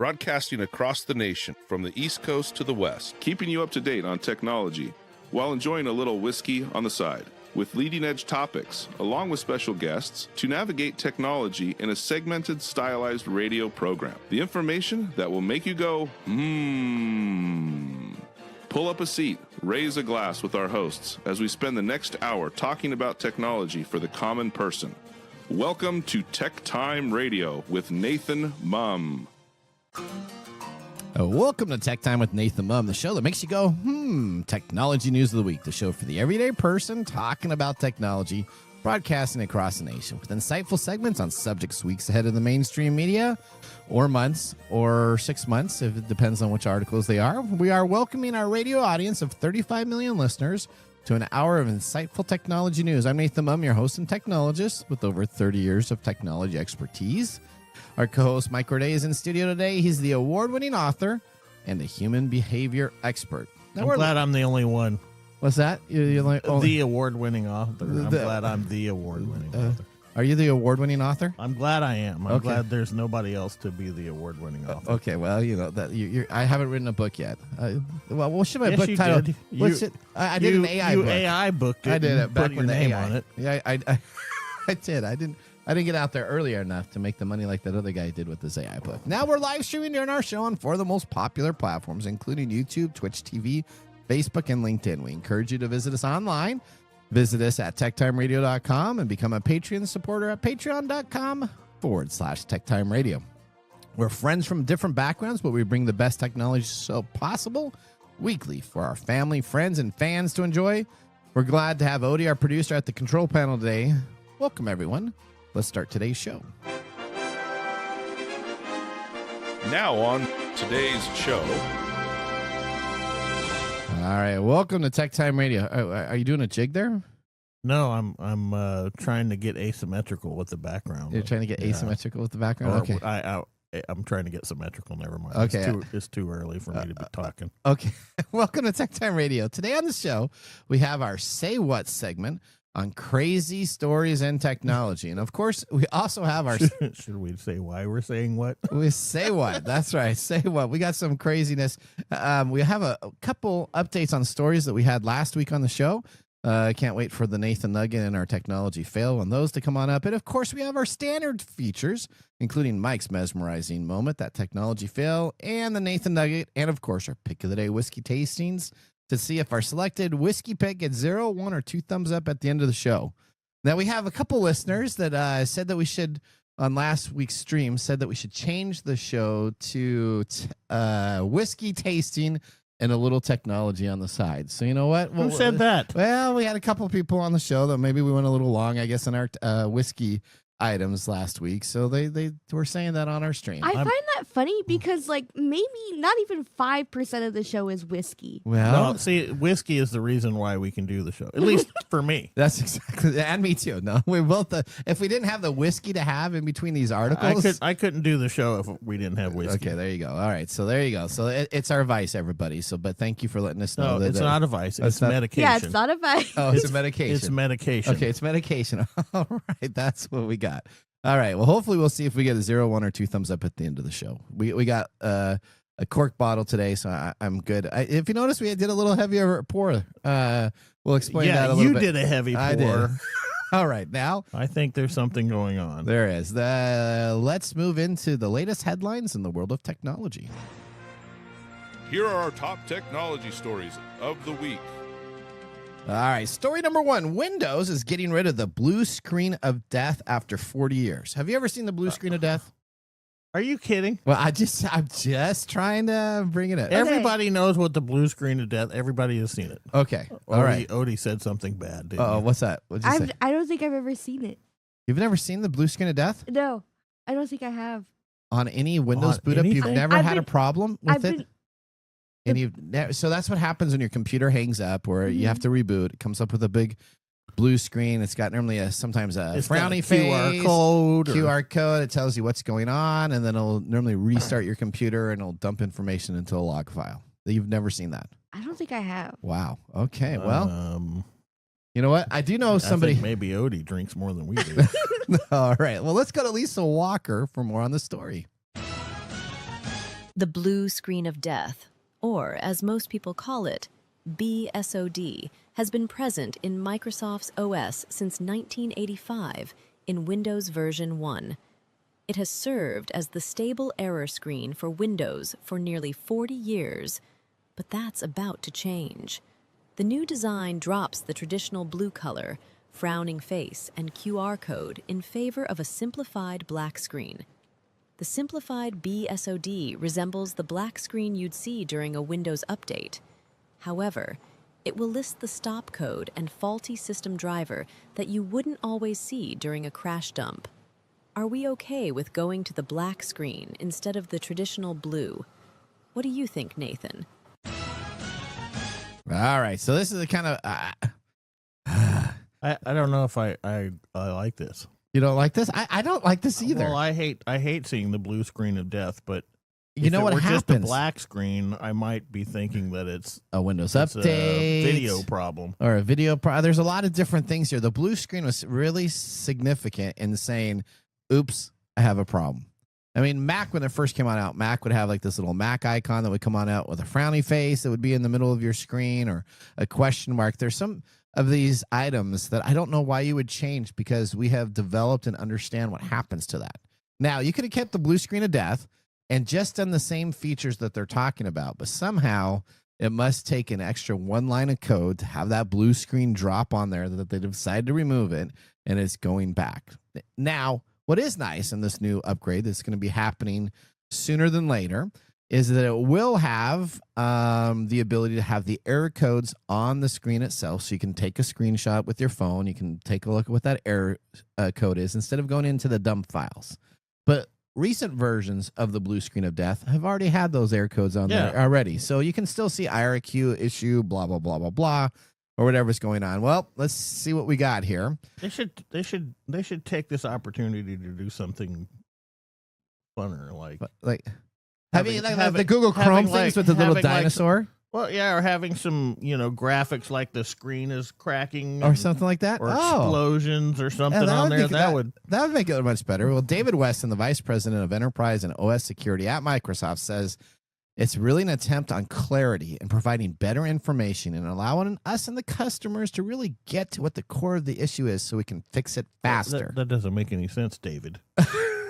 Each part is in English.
broadcasting across the nation from the East Coast to the West, keeping you up to date on technology while enjoying a little whiskey on the side, with leading-edge topics, along with special guests, to navigate technology in a segmented, stylized radio program. The information that will make you go, Pull up a seat, raise a glass with our hosts as we spend the next hour talking about technology for the common person. Welcome to TechTime Radio with Nathan Mumm. Welcome to Tech Time with Nathan Mumm, the show that makes you go, technology news of the week, the show for the everyday person talking about technology, broadcasting across the nation with insightful segments on subjects weeks ahead of the mainstream media, or months, or 6 months, if it depends on which articles they are. We are welcoming our radio audience of 35 million listeners to an hour of insightful technology news. I'm Nathan Mumm, your host and technologist with over 30 years of technology expertise. Our co-host Mike Corday is in studio today. He's the award-winning author and the human behavior expert. Now, I'm glad I'm the only one. What's that? You're like, the award-winning author. I'm glad I'm the award-winning author. Are you the award-winning author? I'm glad I am. I'm glad there's nobody else to be the award-winning author. Okay, well, you know that I haven't written a book yet. Well, what should my yes, book you title? Did. I did an AI book. AI booked it. I did it back when the name AI on it. Yeah, I did. I didn't get out there earlier enough to make the money like that other guy did with this AI book. Now we're live streaming during our show on 4 of the most popular platforms, including YouTube, Twitch TV, Facebook, and LinkedIn. We encourage you to visit us online. Visit us at techtimeradio.com and become a Patreon supporter at patreon.com/techtimeradio. We're friends from different backgrounds, but we bring the best technology so possible weekly for our family, friends, and fans to enjoy. We're glad to have Odie, our producer, at the control panel today. Welcome, everyone. Let's start today's show. Now on today's show. All right, welcome to Tech Time Radio. Are you doing a jig there? No, I'm trying to get asymmetrical with the background. You're trying to get asymmetrical with the background? Or Okay. I'm trying to get symmetrical. Never mind. Okay. It's too early for me to be talking. Okay. Welcome to Tech Time Radio. Today on the show, we have our Say What segment on crazy stories and technology. And of course, we also have our... Should we say why we're saying what? We say what? That's right. Say what? We got some craziness. We have a couple updates on stories that we had last week on the show. I can't wait for the Nathan Nugget and our technology fail and those to come on up. And of course, we have our standard features, including Mike's mesmerizing moment, that technology fail, and the Nathan Nugget, and of course, our pick of the day whiskey tastings to see if our selected whiskey pick gets 0, 1, or 2 thumbs up at the end of the show. Now, we have a couple listeners that said that we should, on last week's stream, said that we should change the show to whiskey tasting and a little technology on the side. So you know what? Who said that? Well, we had a couple people on the show that maybe we went a little long, I guess, in our whiskey items last week. So they were saying that on our stream. I find that funny because maybe not even 5% of the show is whiskey. Well, no, see, whiskey is the reason why we can do the show. At least for me. That's exactly, and me too. No, we both. If we didn't have the whiskey to have in between these articles, I couldn't do the show if we didn't have whiskey. Okay, there you go. All right, so there you go. So it's our vice, everybody. So, but thank you for letting us know. No, it's not a vice. It's medication. Yeah, it's not a vice. Oh, it's a medication. It's medication. Okay, it's medication. All right, that's what we got. All right. Well, hopefully we'll see if we get a 0, 1, or 2 thumbs up at the end of the show. We got a cork bottle today, so I'm good. If you notice, we did a little heavier pour. We'll explain that a little bit. You did a heavy pour. I did. All right. Now, I think there's something going on. There is. Let's move into the latest headlines in the world of technology. Here are our top technology stories of the week. All right, story number 1. Windows is getting rid of the blue screen of death after 40 years. Have you ever seen the blue screen of death? Are you kidding? Well, I'm just trying to bring it in. Everybody knows what the blue screen of death. Everybody has seen it. Okay, all right. Odie said something bad. Didn't Oh, he? what's that? What'd you say? I don't think I've ever seen it. You've never seen the blue screen of death No, I don't think I have. on any Windows On boot up? You've anything? never I've had a been- problem with I've it. been- And so that's what happens when your computer hangs up, or you have to reboot. It comes up with a big blue screen. It's got normally sometimes a It's got frowny a face, QR code. QR code. It tells you what's going on, and then it'll normally restart your computer and it'll dump information into a log file. You've never seen that. I don't think I have. Wow. Okay. Well, you know what? I do know somebody. I think maybe Odie drinks more than we do. All right. Well, let's go to Lisa Walker for more on the story. The blue screen of death, or as most people call it, BSOD, has been present in Microsoft's OS since 1985 in Windows version 1. It has served as the stable error screen for Windows for nearly 40 years, but that's about to change. The new design drops the traditional blue color, frowning face, and QR code in favor of a simplified black screen. The simplified BSOD resembles the black screen you'd see during a Windows update. However, it will list the stop code and faulty system driver that you wouldn't always see during a crash dump. Are we okay with going to the black screen instead of the traditional blue? What do you think, Nathan? All right, so this is the kind of I don't know if I like this. you don't like this. I don't like this either. Well, I hate seeing the blue screen of death, but you know what happens? Just a black screen, I might be thinking that it's a Windows it's update, a video problem, or a video. There's a lot of different things here. The blue screen was really significant in saying, "Oops, I have a problem." I mean, Mac, when it first came out, Mac would have like this little Mac icon that would come on out with a frowny face that would be in the middle of your screen, or a question mark. There's some of these items that I don't know why you would change, because we have developed and understand what happens to that. Now, you could have kept the blue screen of death and just done the same features that they're talking about, but somehow it must take an extra one line of code to have that blue screen drop on there, that they decided to remove it, and it's going back. Now, what is nice in this new upgrade that's going to be happening sooner than later is that it will have the ability to have the error codes on the screen itself, so you can take a screenshot with your phone. You can take a look at what that error code is instead of going into the dump files. But recent versions of the blue screen of death have already had those error codes on there already, so you can still see IRQ issue, blah blah blah blah blah, or whatever's going on. Well, let's see what we got here. They should take this opportunity to do something funner, like having the Google Chrome things with the little dinosaur. Well, yeah, or having some, graphics like the screen is cracking or something like that, or explosions or something on there. That would make it much better. Well, David Weston, the vice president of enterprise and OS security at Microsoft, says it's really an attempt on clarity and providing better information and allowing us and the customers to really get to what the core of the issue is, so we can fix it faster. That doesn't make any sense, David.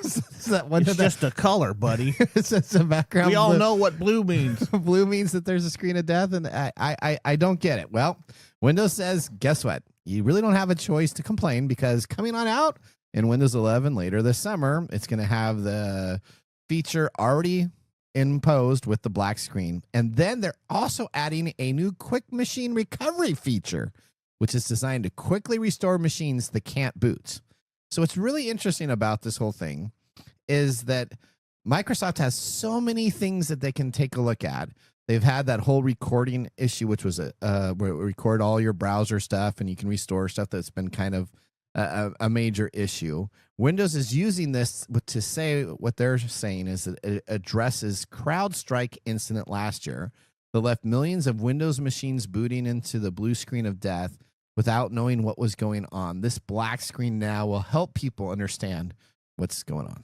Is that it's just a color, buddy. It's just a background. We all know what blue means. Blue means that there's a screen of death, and I don't get it. Well, Windows says, guess what? You really don't have a choice to complain, because coming on out in Windows 11 later this summer, it's going to have the feature already imposed with the black screen. And then they're also adding a new quick machine recovery feature, which is designed to quickly restore machines that can't boot. So what's really interesting about this whole thing is that Microsoft has so many things that they can take a look at. They've had that whole recording issue, which was where it record all your browser stuff and you can restore stuff that's been kind of a major issue. Windows is using this to say what they're saying is that it addresses CrowdStrike incident last year that left millions of Windows machines booting into the blue screen of death without knowing what was going on. This black screen now will help people understand what's going on.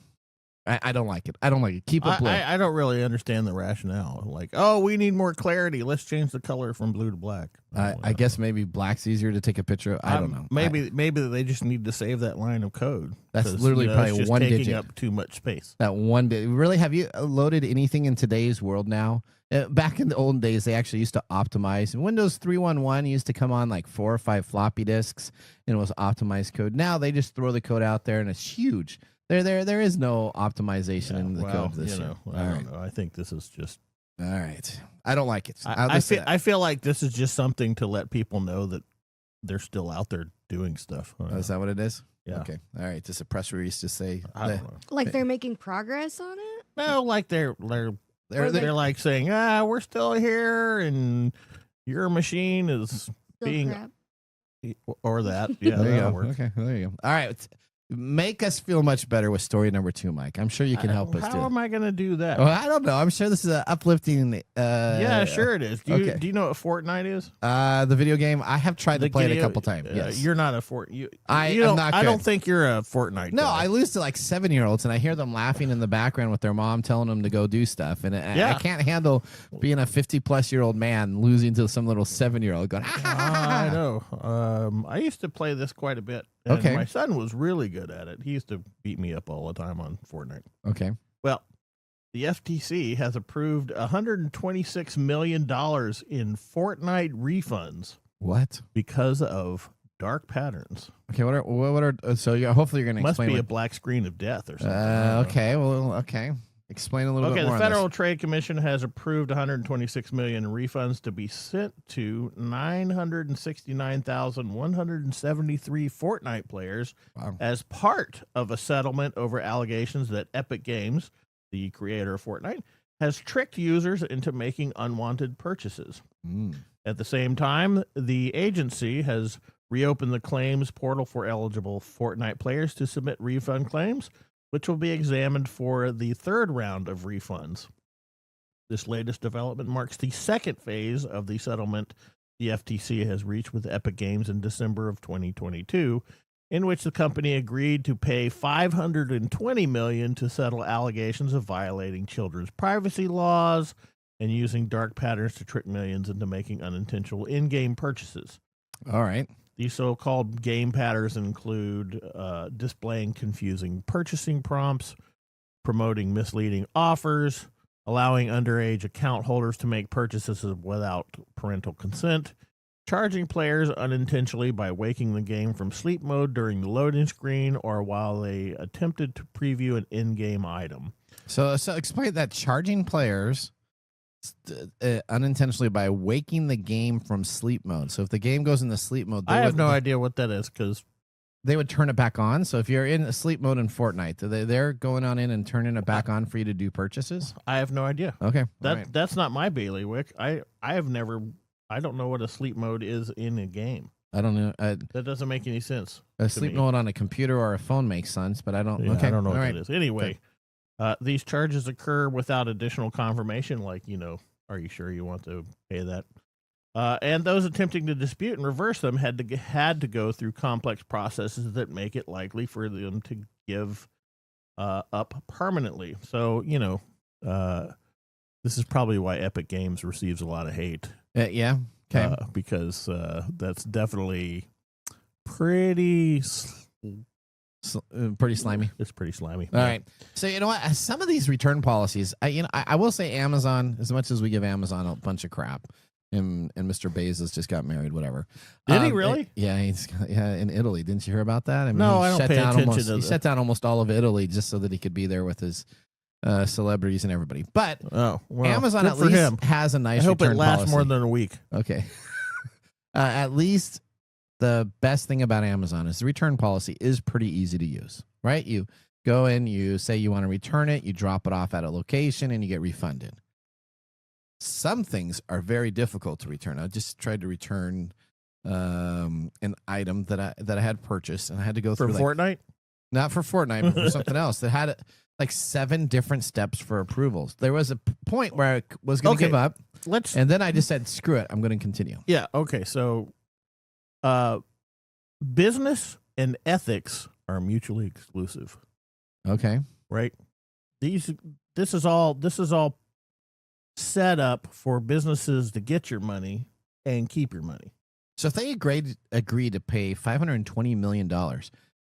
I don't like it. I don't like it. Keep it blue. I don't really understand the rationale. Like, oh, we need more clarity. Let's change the color from blue to black. I guess maybe black's easier to take a picture of. I don't know. Maybe they just need to save that line of code. That's literally probably it's just one taking digit. up too much space. That one digit. Really, have you loaded anything in today's world now? Back in the old days, they actually used to optimize. Windows 3.1.1 used to come on like 4 or 5 floppy disks, and it was optimized code. Now they just throw the code out there, and it's huge. There is no optimization in the code this year. I don't know. I think this is just all right. I don't like it. I feel like this is just something to let people know that they're still out there doing stuff. Is that what it is? Yeah. Okay. All right. Just a press release to say. I don't know. Like they're making progress on it? No, like they're like saying, we're still here, and your machine is Still being crap. or that. Yeah, there you that'll go. work. Okay. Well, there you go. All right. make us feel much better with story number 2, Mike. I'm sure you can help us do How it. am I going to do that? Well, I don't know. I'm sure this is an uplifting. Yeah, sure it is. Do okay. you know what Fortnite is? The video game. I have tried to play it a couple times. Yes. You're not a Fortnite. I don't think you're a Fortnite No, guy. I lose to like 7-year-olds, and I hear them laughing in the background with their mom telling them to go do stuff, and I can't handle being a 50-plus-year-old man losing to some little 7-year-old going. I know. I used to play this quite a bit. And Okay. my son was really good at it. He used to beat me up all the time on Fortnite. Okay. Well, the FTC has approved $126 million in Fortnite refunds What? because of dark patterns. Okay. What are so? Hopefully you're going to Must explain. be a black screen of death or something. Okay. Well. Okay. Explain a little bit more. Okay, the Federal on Trade Commission has approved $126 million in refunds to be sent to 969,173 Fortnite players Wow. as part of a settlement over allegations that Epic Games, the creator of Fortnite, has tricked users into making unwanted purchases. this. At the same time, the agency has reopened the claims portal for eligible Fortnite players to submit refund claims, which will be examined for the third round of refunds. This latest development marks the second phase of the settlement the FTC has reached with Epic Games in December of 2022, in which the company agreed to pay $520 million to settle allegations of violating children's privacy laws and using dark patterns to trick millions into making unintentional in-game purchases. All right. These so-called game patterns include displaying confusing purchasing prompts, promoting misleading offers, allowing underage account holders to make purchases without parental consent, charging players unintentionally by waking the game from sleep mode during the loading screen or while they attempted to preview an in-game item. So explain that charging players unintentionally by waking the game from sleep mode. So if the game goes into sleep mode, I have no idea what that is because they would turn it back on. So if you're in sleep mode in Fortnite, they're going on in and turning it back on for you to do purchases. I have no idea. Okay, That's not my bailiwick. I don't know what a sleep mode is in a game. I don't know. That doesn't make any sense. A sleep mode on a computer or a phone makes sense, but I don't. Yeah, okay, I don't know all what right. that is. Anyway, these charges occur without additional confirmation, like, are you sure you want to pay that? And those attempting to dispute and reverse them had to go through complex processes that make it likely for them to give up permanently. So, this is probably why Epic Games receives a lot of hate. Yeah. Okay. Because that's definitely pretty pretty slimy. It's pretty slimy. All right. So you know what? Some of these return policies, I will say Amazon, as much as we give Amazon a bunch of crap, and Mr. Bezos just got married, whatever. Did he really? Yeah, in Italy. Didn't you hear about that? I mean, No, he I don't shut pay down attention almost, to He that. shut down almost all of Italy just so that he could be there with his celebrities and everybody. But Amazon good at for least him. has a nice I hope it return lasts policy. more than a week. Okay. At least the best thing about Amazon is the return policy is pretty easy to use, right? You go in, you say you want to return it, you drop it off at a location, and you get refunded. Some things are very difficult to return. I just tried to return an item that I had purchased, and I had to go For through Fortnite? not for Fortnite, but for something else that had like 7 different steps for approvals. There was a point where I was going to give up, and then I just said, "Screw it, I'm going to continue." Yeah. Okay. So, business and ethics are mutually exclusive, Okay. right? This is all set up for businesses to get your money and keep your money. So if they agreed to pay $520 million,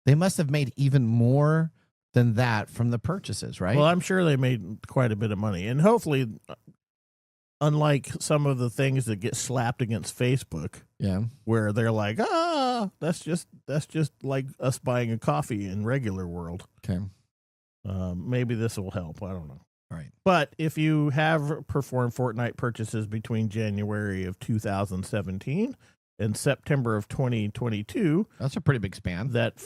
they must have made even more than that from the purchases, right? Well, I'm sure they made quite a bit of money, and hopefully, unlike some of the things that get slapped against Facebook, yeah. where they're like, that's just like us buying a coffee in regular world. Okay. Maybe this will help. I don't know. All right. But if you have performed Fortnite purchases between January of 2017 and September of 2022, That's a pretty big span. that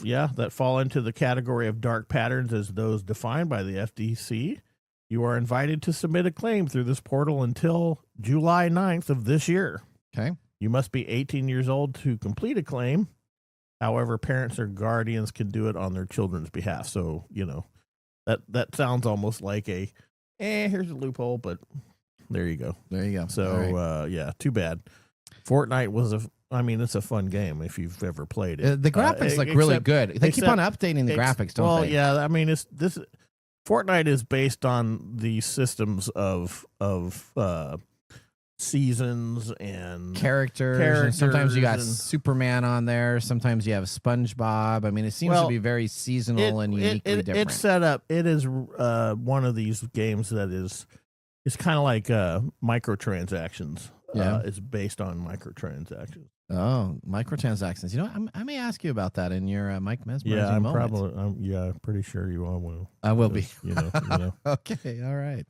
fall into the category of dark patterns as those defined by the FTC, you are invited to submit a claim through this portal until July 9th of this year. Okay. You must be 18 years old to complete a claim, However, parents or guardians can do it on their children's behalf. So, that sounds almost like here's a loophole, but there you go. There you go. So, right. too bad. Fortnite it's a fun game if you've ever played it. The graphics look really good. They keep on updating the graphics, don't they? Well, yeah. I mean, Fortnite is based on the systems of seasons and characters. And sometimes you got and, Superman on there. Sometimes you have SpongeBob. I mean, it seems to be very seasonal and uniquely different. It's set up. It is one of these games that is kind of like microtransactions. Yeah, it's based on microtransactions. Oh, microtransactions. I may ask you about that in your Mike Mesmerizing moment. I'm pretty sure you all will. I will be. Okay, all right.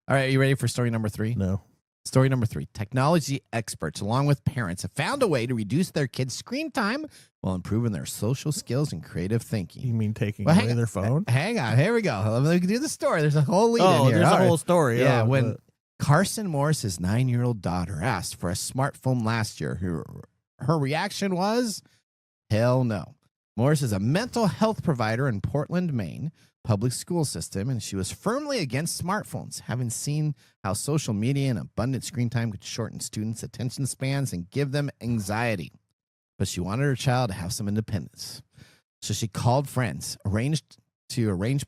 All right, are you ready for story number 3? No. Story number 3. Technology experts, along with parents, have found a way to reduce their kids' screen time while improving their social skills and creative thinking. You mean taking away their phone? Hang on. Here we go. Let me do the story. There's a whole lead in here. There's a whole story. Yeah, when Carson Morris's 9-year-old daughter asked for a smartphone last year, her reaction was, hell no. Morris is a mental health provider in Portland, Maine, public school system, and she was firmly against smartphones, having seen how social media and abundant screen time could shorten students' attention spans and give them anxiety. But she wanted her child to have some independence. So she called friends, arranged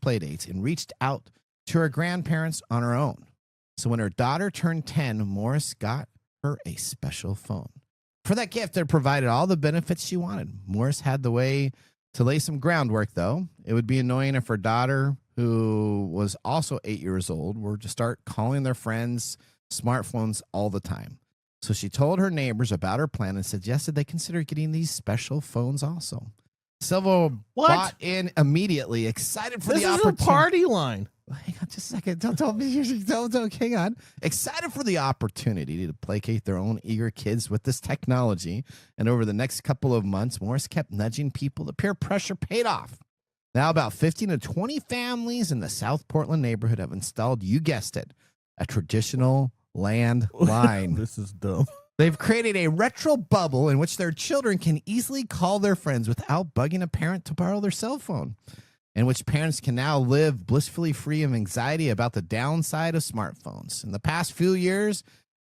play dates, and reached out to her grandparents on her own. So when her daughter turned 10, Morris got her a special phone. For that gift, it provided all the benefits she wanted. Morris had the way to lay some groundwork, though. It would be annoying if her daughter, who was also 8 years old, were to start calling their friends smartphones all the time. So she told her neighbors about her plan and suggested they consider getting these special phones also. Silva bought in immediately, excited for the opportunity. This is a party line. Hang on just a second. Don't hang on. Excited for the opportunity to placate their own eager kids with this technology. And over the next couple of months, Morris kept nudging people. The peer pressure paid off. Now about 15 to 20 families in the South Portland neighborhood have installed, you guessed it, a traditional landline. This is dumb. They've created a retro bubble in which their children can easily call their friends without bugging a parent to borrow their cell phone, in which parents can now live blissfully free of anxiety about the downside of smartphones. In the past few years,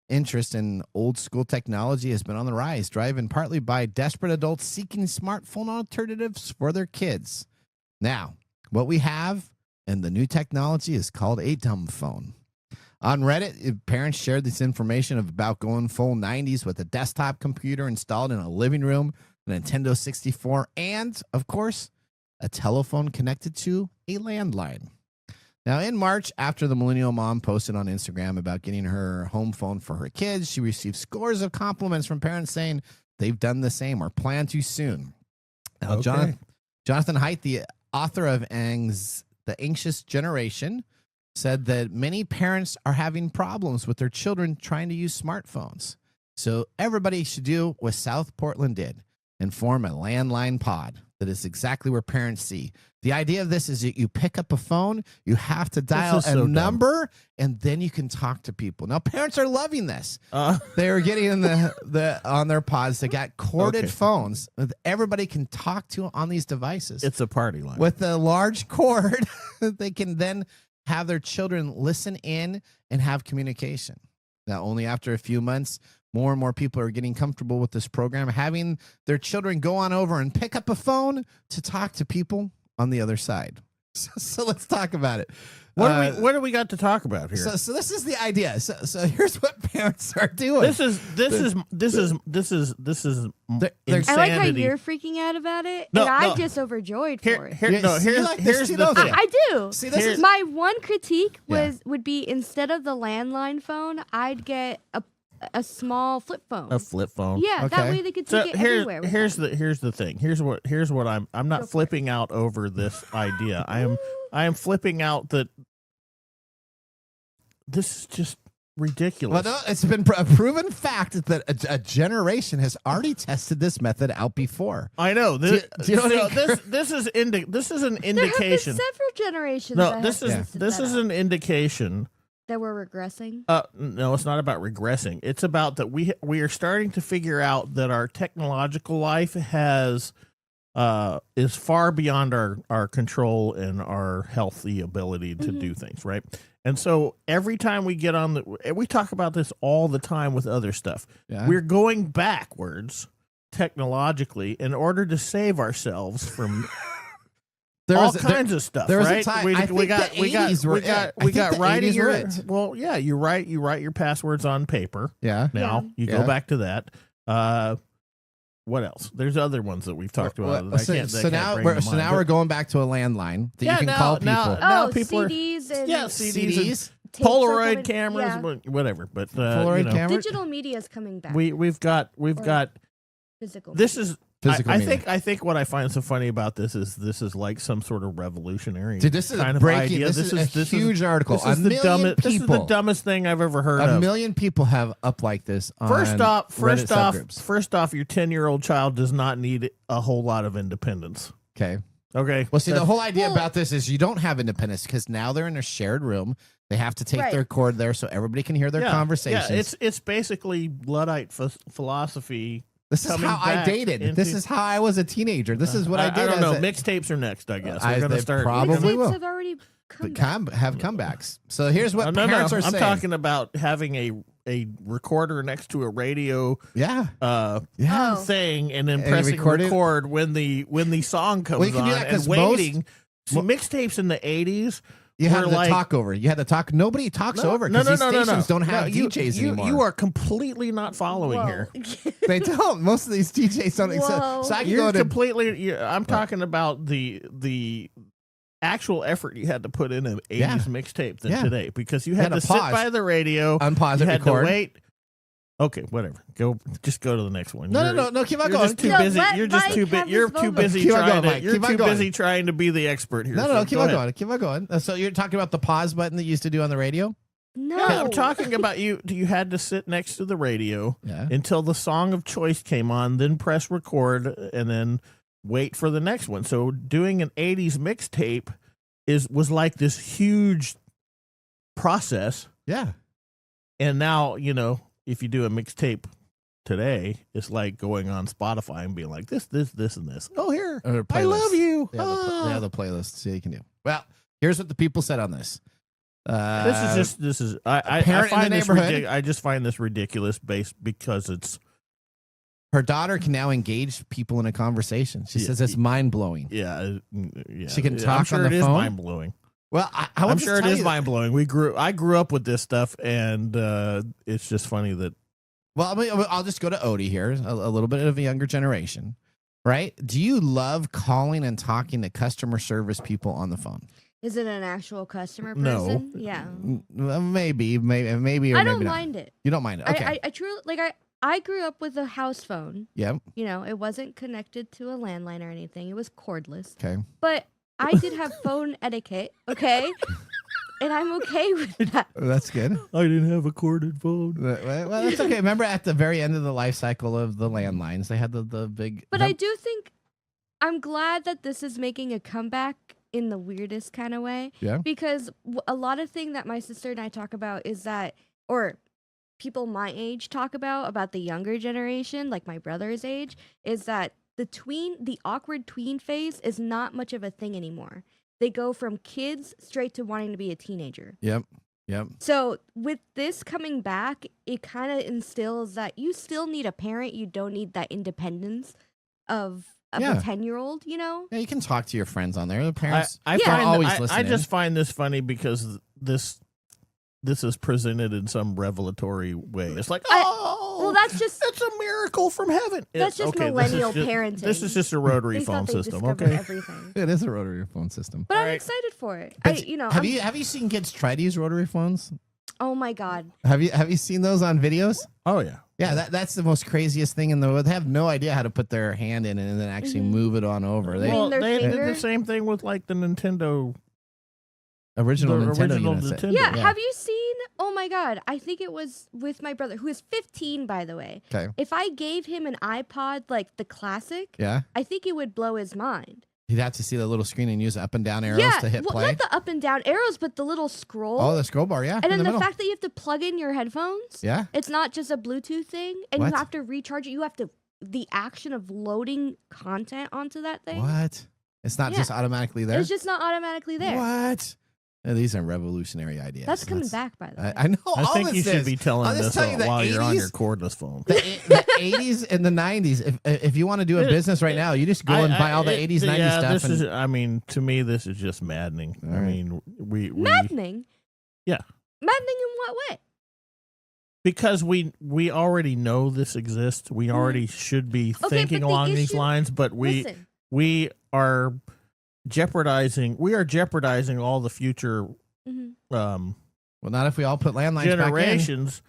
interest in old school technology has been on the rise, driven partly by desperate adults seeking smartphone alternatives for their kids. Now, what we have in the new technology is called a dumb phone. On Reddit, parents shared this information about going full 90s with a desktop computer installed in a living room, a Nintendo 64, and, of course, a telephone connected to a landline. Now, in March, after the millennial mom posted on Instagram about getting her home phone for her kids, she received scores of compliments from parents saying they've done the same or plan to soon. Now, Okay. Jonathan Haidt, the author of The Anxious Generation, said that many parents are having problems with their children trying to use smartphones. So everybody should do what South Portland did and form a landline pod. That is exactly where parents see. The idea of this is that you pick up a phone, you have to dial a number, and then you can talk to people. Now, parents are loving this. They're getting in the on their pods. They got corded phones that everybody can talk to on these devices. It's a party line. With a large cord, they can then have their children listen in and have communication. Now, only after a few months, more and more people are getting comfortable with this program, having their children go on over and pick up a phone to talk to people on the other side. So let's talk about it. What do we got to talk about here? So this is the idea. So here's what parents are doing. This is insanity. I like how you're freaking out about it, and I'm just overjoyed for it. Here's the thing. I do. See, this is my one critique would be instead of the landline phone, I'd get a small flip phone. A flip phone. Yeah, that way they could take it everywhere. Here's the thing. Here's what I'm not flipping out over this idea. I am flipping out that this is just ridiculous. Well, no, it's been a proven fact that a generation has already tested this method out before. I know. Do you know what this is an indication. There have been several generations. No, this is an indication that we're regressing. No, it's not about regressing. It's about that we are starting to figure out that our technological life has is far beyond our control and our healthy ability to do things, right? And so every time we get on we talk about this all the time with other stuff. Yeah. We're going backwards technologically in order to save ourselves from all kinds of stuff. There was right? a time. We got writing your. it. Well, yeah, you write your passwords on paper. Yeah. Now you go back to that. What else? There's other ones that we've talked about. So now we're going back to a landline that you can call people. Now people CDs and CDs. tapes are Polaroid coming- cameras, whatever. But Polaroid camera. Digital media is coming back. we've got Physical. this is. Physical I media. think what I find so funny about this is like some sort of revolutionary. Dude, this is kind of breaking. idea. This is a huge article. This is this is the dumbest thing I've ever heard of. A million people have up like this. On First off, Reddit subgroups. your 10-year-old child does not need a whole lot of independence. Okay. Okay. Well, see, the whole idea about this is you don't have independence because now they're in a shared room. They have to take their cord there so everybody can hear their conversations. Yeah, it's basically Luddite philosophy. This is how I dated. This is how I was a teenager. This is what I did. I don't know. Mixtapes are next, I guess. We're going to start. Probably will. have already come back. Have comebacks. So here's what parents are saying. I'm talking about having a recorder next to a radio thing and then pressing record when the song comes on and waiting. Mixtapes in the 80s. You had to talk over. You had to talk. Nobody talks over because these stations don't have DJs anymore. You are completely not following here. They don't. Most of these DJs don't exist. So I can go to completely. I'm talking about the actual effort you had to put in an 80s mixtape than today because you had to sit by the radio, unpause it, had record. To wait. Okay, whatever. Just go to the next one. No. Keep on You're going. just too busy. You're just too busy. You're too busy trying. You're too busy trying to be the expert here. No. Keep on going. Keep on going. So you're talking about the pause button that you used to do on the radio? No, yeah, I'm talking about you. You had to sit next to the radio until the song of choice came on, then press record, and then wait for the next one. So doing an 80s mixtape was like this huge process. Yeah. And now, if you do a mixtape today, it's like going on Spotify and being like this, and this. Oh, here, I love you. They have the playlist, so you can do. Well, here's what the people said on this. I just find this ridiculous because it's her daughter can now engage people in a conversation. She says it's mind blowing. Yeah. She can talk I'm sure on the it phone. Is mind blowing. Well, I'm sure it is mind blowing. I grew up with this stuff, and it's just funny that. Well, I'll just go to Odie here, a little bit of a younger generation, right? Do you love calling and talking to customer service people on the phone? Is it an actual customer person? No. Yeah. Maybe, or maybe I don't not. mind it. You don't mind it. Okay. I truly I grew up with a house phone. Yeah. It wasn't connected to a landline or anything. It was cordless. Okay. But I did have phone etiquette, okay? And I'm okay with that. That's good. I didn't have a corded phone. Well, that's okay. Remember at the very end of the life cycle of the landlines, they had the big... But I do think I'm glad that this is making a comeback in the weirdest kind of way. Yeah. Because a lot of thing that my sister and I talk about is that, or people my age talk about the younger generation, like my brother's age, is that the awkward tween phase is not much of a thing anymore. They go from kids straight to wanting to be a teenager. Yep. So with this coming back, it kind of instills that you still need a parent. You don't need that independence of a 10-year-old, Yeah, you can talk to your friends on there. The parents I just find this funny because this is presented in some revelatory way. It's like, well, that's just... It's a miracle from heaven. That's just millennial parenting. This is just a rotary phone system, okay? Everything. It is a rotary phone system. But I'm excited for it. Have you seen kids try to use rotary phones? Oh my God. Have you seen those on videos? Oh yeah. Yeah, that's the most craziest thing in the world. They have no idea how to put their hand in it and then actually move it on over. They did the same thing with like the Nintendo original Nintendo. Yeah, have you seen? Oh my God, I think it was with my brother, who is 15, by the way. Okay. If I gave him an iPod like the classic, I think it would blow his mind. He'd have to see the little screen and use up and down arrows to hit play. Not the up and down arrows, but the little scroll. Oh, the scroll bar, yeah. And then the fact that you have to plug in your headphones. Yeah. It's not just a Bluetooth thing, and you have to recharge it. You have to the action of loading content onto that thing. What? It's not Yeah. just automatically there? It's just not automatically there. What? These are revolutionary ideas. That's coming back, by the way. I know. I all think this you should is. be telling I'll just this tell you the while you're on 80s your cordless phone. The 80s and the 90s. If you want to do a business right now, you just go and buy all the 80s, 90s stuff. This is, I mean, to me, this is just maddening. All I right. mean, we Maddening? Yeah. Maddening in what way? because we already know this exists. We already should be thinking but the along these issue- lines, but Listen. we are jeopardizing all the future Mhm. Well, not if we all put landlines back in. generations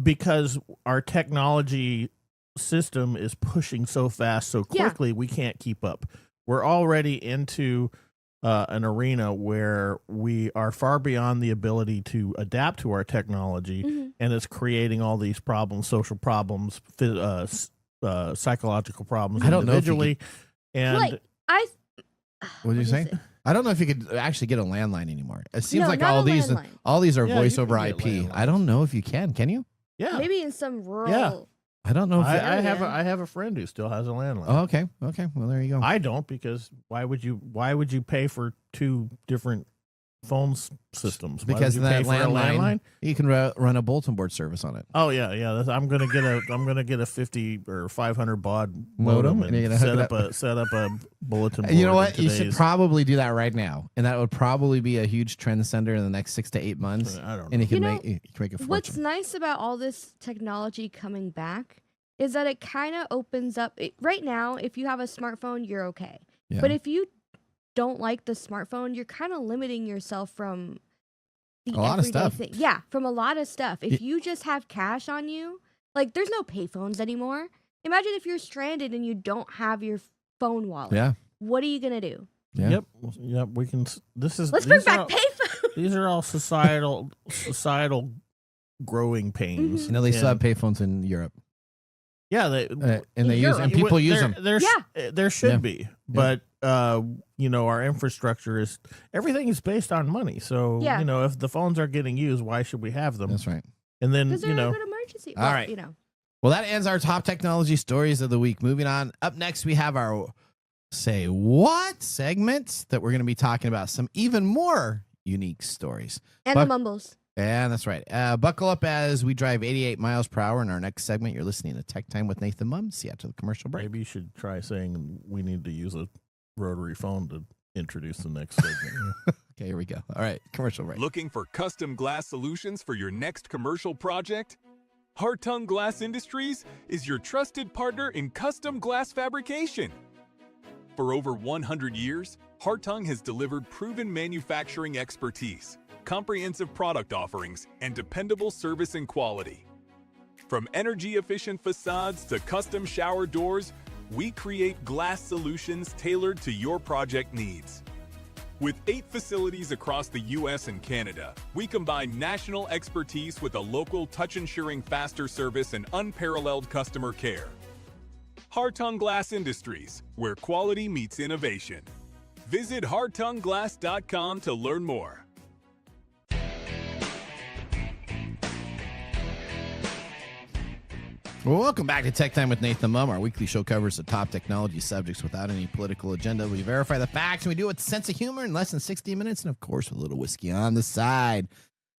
because our technology system is pushing so fast, so Yeah. quickly, we can't keep up. We're already into an arena where we are far beyond the ability to adapt to our technology, Mhm. and it's creating all these problems, social problems, psychological problems I don't know if you individually. And Like What did you is say? it? I don't know if you could actually get a landline anymore. It seems No, like not all a these landline. are Yeah, voice you over can get IP. landlines. I don't know if you can. Can you? yeah, Maybe in some rural. Yeah. I don't know if I have Yeah. I have a friend who still has a landline. Oh, okay. Okay. Well, there you go. I don't, because why would you pay for two different phone systems? Why would Because you that pay for a landline, you can run a bulletin board service on it. Oh yeah. I'm gonna get a 50 or 500 baud Modem, modem and you're and gonna hook it set up a bulletin board. You know what? in You should today's- probably do that right now, and that would probably be a huge trend center in the next 6 to 8 months. I don't And know. you can You know, make a fortune. What's nice about all this technology coming back is that it kind of opens up. Right now, if you have a smartphone, you're okay. Yeah. But if you don't like the smartphone, you're kind of limiting yourself from the A lot of everyday stuff. thing. Yeah, from a lot of stuff. If Y- you just have cash on you, like there's no payphones anymore. Imagine if you're stranded and you don't have your phone wallet. Yeah. What are you gonna do? Yeah. Yep. We can. This is. Let's bring these are back all- payphones. These are all societal growing pains. Mhm. You know, they still have And- payphones in Europe, Yeah, they and they use Europe. and people use them. There should Yeah. be, but our infrastructure is everything is based on money. So Yeah. if the phones are getting used, why should we have them? That's right. And then Because they're a good emergency. All Well, right. Well, that ends our top technology stories of the week. Moving on. Up next, we have our Say What segment that we're going to be talking about some even more unique stories. And But- the mumbles. Yeah, that's right. Buckle up as we drive 88 miles per hour in our next segment. You're listening to Tech Time with Nathan Mumm. See you after the commercial break. maybe you should try saying we need to use a rotary phone to introduce the next segment. Okay, here we go. All right, commercial break. Looking for custom glass solutions for your next commercial project? Hartung Glass Industries is your trusted partner in custom glass fabrication. For over 100 years, Hartung has delivered proven manufacturing expertise, comprehensive product offerings, and dependable service and quality. From energy-efficient facades to custom shower doors, we create glass solutions tailored to your project needs. With 8 facilities across the U.S. and Canada, we combine national expertise with a local touch-ensuring faster service and unparalleled customer care. Hartung Glass Industries, where quality meets innovation. Visit hartungglass.com to learn more. Well, welcome back to Tech Time with Nathan Mumm. Our weekly show covers the top technology subjects without any political agenda. We verify the facts, and we do it with a sense of humor in less than 60 minutes, and of course, with a little whiskey on the side.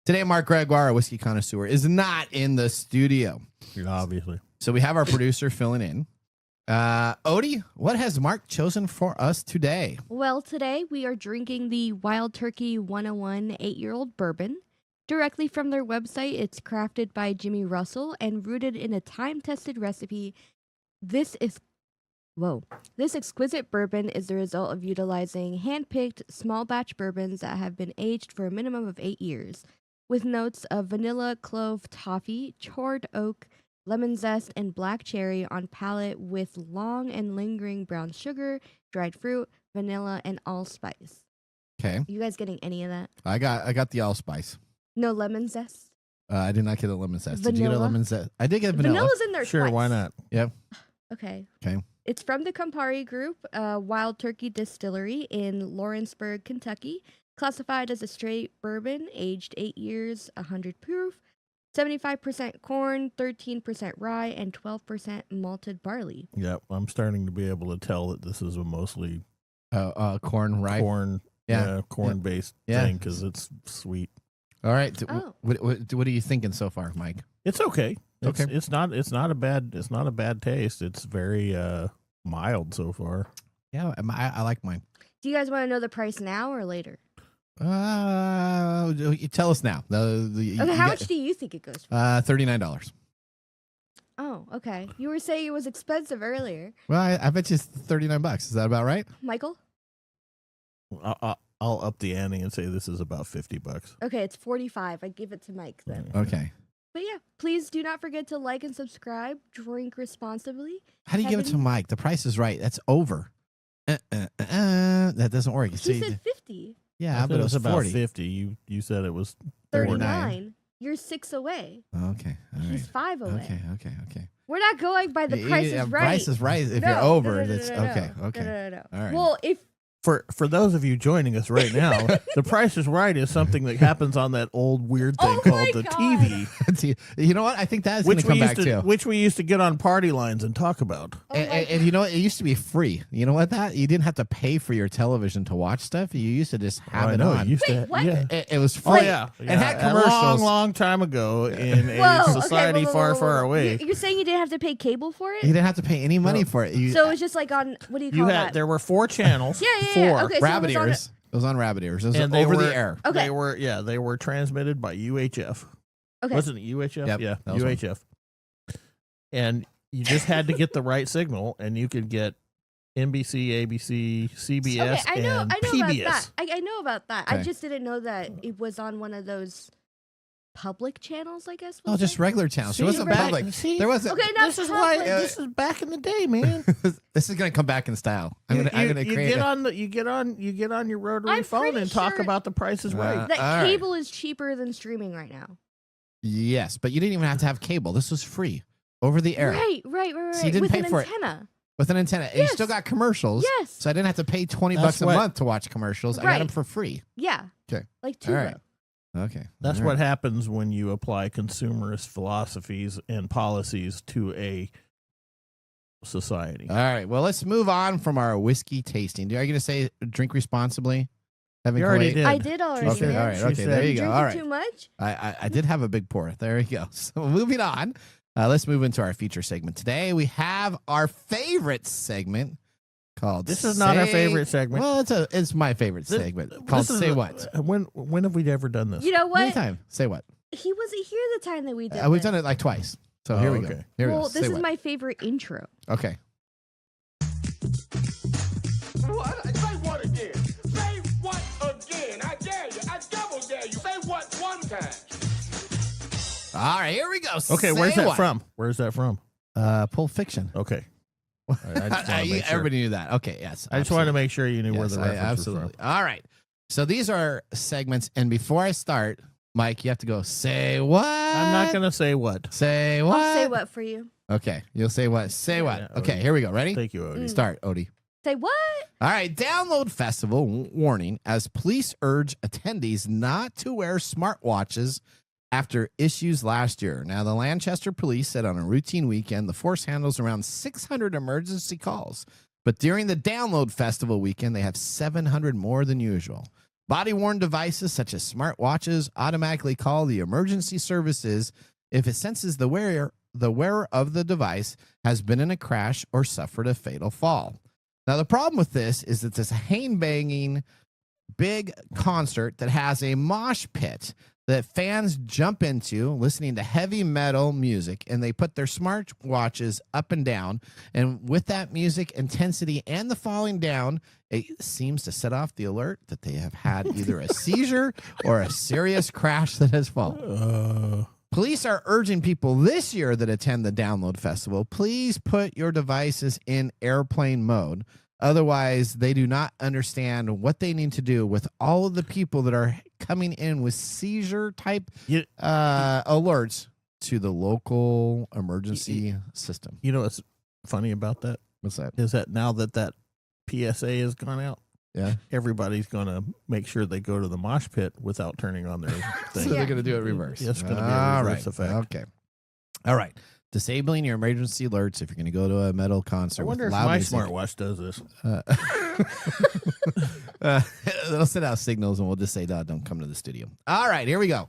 Today, Mark Gregoire, a whiskey connoisseur, is not in the studio. Obviously. So we have our producer filling in. Odie, what has Mark chosen for us today? Well, today we are drinking the Wild Turkey 101 8-year-old bourbon. Directly from their website, it's crafted by Jimmy Russell and rooted in a time-tested recipe. This exquisite bourbon is the result of utilizing hand-picked small batch bourbons that have been aged for a minimum of 8 years, with notes of vanilla, clove, toffee, charred oak, lemon zest, and black cherry on palate with long and lingering brown sugar, dried fruit, vanilla, and allspice. Okay, You guys getting any of that? I got the allspice. No lemon zest? I did not get a lemon zest. Did you get a Vanilla? lemon zest? I did get vanilla. Vanilla's in there Sure, twice. why not? Yep. Okay. Okay. It's from the Campari Group, Wild Turkey Distillery in Lawrenceburg, Kentucky. Classified as a straight bourbon, aged 8 years, 100 proof. 75% corn, 13% rye, and 12% malted barley. Yeah, I'm starting to be able to tell that this is a mostly corn, rye. corn-based thing because it's sweet. All right. Oh. What are you thinking so far, Mike? It's okay. Okay. It's not a bad taste. It's very mild so far. Yeah, I like mine. Do you guys want to know the price now or later? You tell us now. How much do you think it goes for? $39. Oh, okay. You were saying it was expensive earlier. Well, I bet you it's $39. Is that about right? Michael? I'll up the ante and say this is about $50. Okay, it's 45. I give it to Mike then. Okay. But yeah, please do not forget to like and subscribe. Drink responsibly. How do you give it to Mike? The price is right. That's over. That doesn't work. He said 50. Yeah, but it was about 40. 50. You said it was 39. You're 6 away. Okay. All right. He's 5 away. Okay. We're not going by the price is right. Price is right. If No, you're over, no, that's okay. Okay. No. All right. Well, if For those of you joining us right now, The Price is Right is something that happens on that old weird thing called the TV. You know what? I think that is going to come back too. Which we used to get on party lines and talk about. And you know what? It used to be free. You know what? You didn't have to pay for your television to watch stuff. You used to just have it on. what? Yeah. It was free. Oh, yeah. It had commercials. A long time ago in a society far away. You're saying you didn't have to pay cable for it? You didn't have to pay any money for it. So it was just like on, what do you call that? There were 4 channels. Yeah. Okay, so Rabbit ears. It was on Rabbit ears. It was over the air. Okay. They were transmitted by UHF. Okay. Wasn't it UHF? Yep, Yeah, that was UHF. And you just had to get the right signal, and you could get NBC, ABC, CBS, I know and about PBS. that. I know about that. Okay. I just didn't know that it was on one of those public channels, I guess. Oh, just regular channels. It wasn't public. There wasn't. Okay, not This is public. why. This is back in the day, man. This is going to come back in style. I'm going to create. You get on your rotary I'm phone pretty and talk sure about The Price is Right. That all right. cable is cheaper than streaming right now. Yes, but you didn't even have to have cable. This was free over the air. Right. So you didn't With pay an for it. antenna. With an antenna. And you still got commercials. Yes. So I didn't have to pay $20 That's a what- month to watch commercials. I got Right. them for free. Yeah. Okay. Like All Tuba. right. Okay. That's All what right. happens when you apply consumerist philosophies and policies to a society. All right. Well, let's move on from our whiskey tasting. Are you going to say drink responsibly? You already did. I did already. Okay. man. All right. She Okay. said- There you go. Drinking All right. too much? I did have a big pour. There you go. So moving on. Let's move into our feature segment. Today we have our favorite segment called. This is not our favorite segment. Well, it's my favorite segment called This is Say What. When have we ever done this? You know what? Anytime. Say What. He wasn't here the time that we did We've this. done it like twice. So Oh, here we go. okay. Here we go. Well, this Say is what. my favorite intro. Okay. What? Say what again? Say what again? I dare you. I double dare you. Say what one time. All right. Here we go. Okay, Say where's that what. from? Where's that from? Pulp Fiction. Okay. I just wanna make sure. Everybody knew that. Okay. Yes. I just wanted to make sure you knew where the reference absolutely. was from. All right. So these are segments, and before I start, Mike, you have to go. Say what? I'm not gonna say what. Say what? I'll say what for you. Okay. You'll say what? Say what? Yeah, Okay. Odie. Here we go. Ready? Thank you, Odie. Start, Odie. Say what? All right. Download Festival warning as police urge attendees not to wear smartwatches after issues last year. Now, the Lancaster police said on a routine weekend, the force handles around 600 emergency calls. But during the Download Festival weekend, they have 700 more than usual. Body-worn devices such as smartwatches automatically call the emergency services if it senses the wearer of the device has been in a crash or suffered a fatal fall. Now, the problem with this is that this hang-banging big concert that has a mosh pit that fans jump into listening to heavy metal music, and they put their smartwatches up and down. And with that music intensity and the falling down, it seems to set off the alert that they have had either a seizure or a serious crash that has fallen. Police are urging people this year that attend the Download Festival, please put your devices in airplane mode. Otherwise, they do not understand what they need to do with all of the people that are coming in with seizure type alerts to the local emergency system. You know what's funny about that? What's that? Is that now that PSA has gone out, everybody's going to make sure they go to the mosh pit without turning on their So thing. they're going to do it reverse. It's going to be a reverse effect. Okay. All right. Disabling your emergency alerts if you're going to go to a metal concert. I wonder with if loud my music. smartwatch does this. It'll send out signals and we'll just say, no, don't come to the studio. All right, here we go.